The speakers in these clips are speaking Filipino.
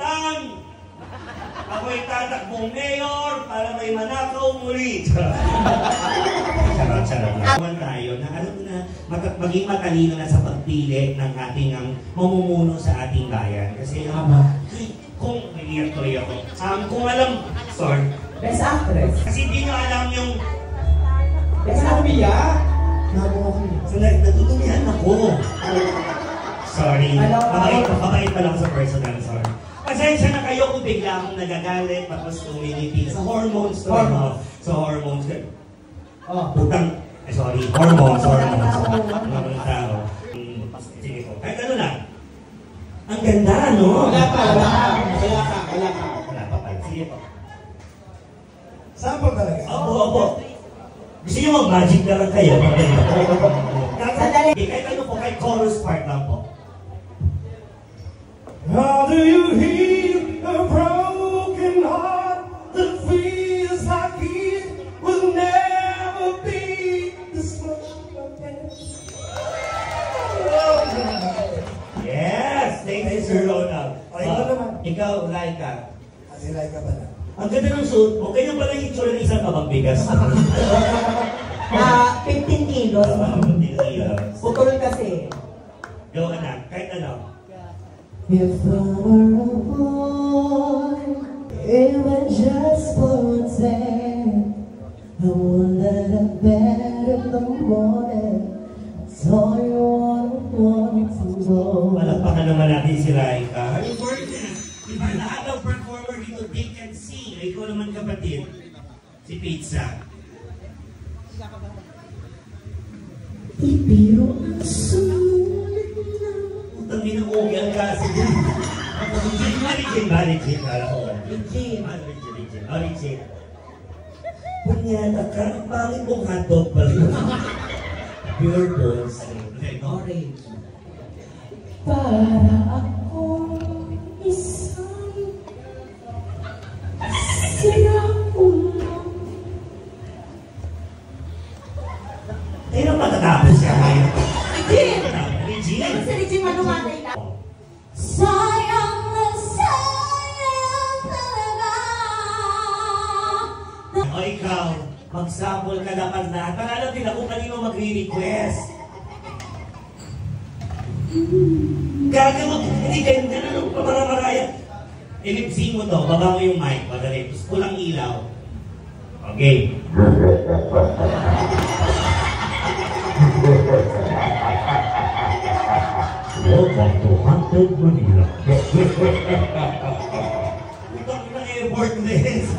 kabataan! Ako'y tatakbong mayor para may manakaw muli. Charot lang. Awan tayo na alam mo na maging matalino na sa pagpili ng ating mamumuno sa ating bayan. Kasi kung may tuloy ako. Kung alam, sorry. Best actress. Kasi hindi nyo alam yung Best actress. So, natutumihan ako. Sorry. Mabait pa lang sa personal. Sorry. Pasensya na kayo kung bigla akong nagagalit tapos tumingiti sa hormones to. So, hormones. Putang, sorry. Hormones. Mga tao. Sige po. Kahit ano lang. Ang ganda, no? Wala pa. Wala pa pa. Sige po. Saan po talaga? Opo. Gusto nyo mag-magic na lang kayo? Kahit ano po, kahit chorus part lang po. How do you heal a broken heart that feels like it will never be this much again? Yes! Thank you, Sir Ronald. Ikaw, Laika. Si Laika ba na? Ang ganda ng suit mo. Kaya pala yung itsura ng isang kabangbigas. 15 kilos. Putol kasi. Go, anak. Kahit ano. If I were a boy, even just for a day, I would let it bed in the morning. That's all you want to know. Palakpakan naman natin si Laika. Happy birthday! Diba lahat ng performer dito, they can sing. Ikaw naman kapatid, si Pizza. Ibiro ang sulit na. Utang ginaugyal ka kasi din. Maligin. Maligin. Punyata ka, pangit mong hotdog pala. Pure balls. Orange. Para akong isang sira-ulo. Kailan matatapos siya ngayon? Regine! Si Regine manumatay ka. Sayang na sayang talaga. O ikaw, mag-sample ka naman lahat. Para alam nila kung kanino magre-request. Gagawag, hindi ganda na nung pamaramaraya. Ilipsing mo to, baba mo yung mic, madali. Pulang ilaw. Okay. Welcome to Haunted Manila. Ito ang effort this.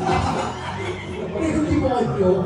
Hindi mo kayo.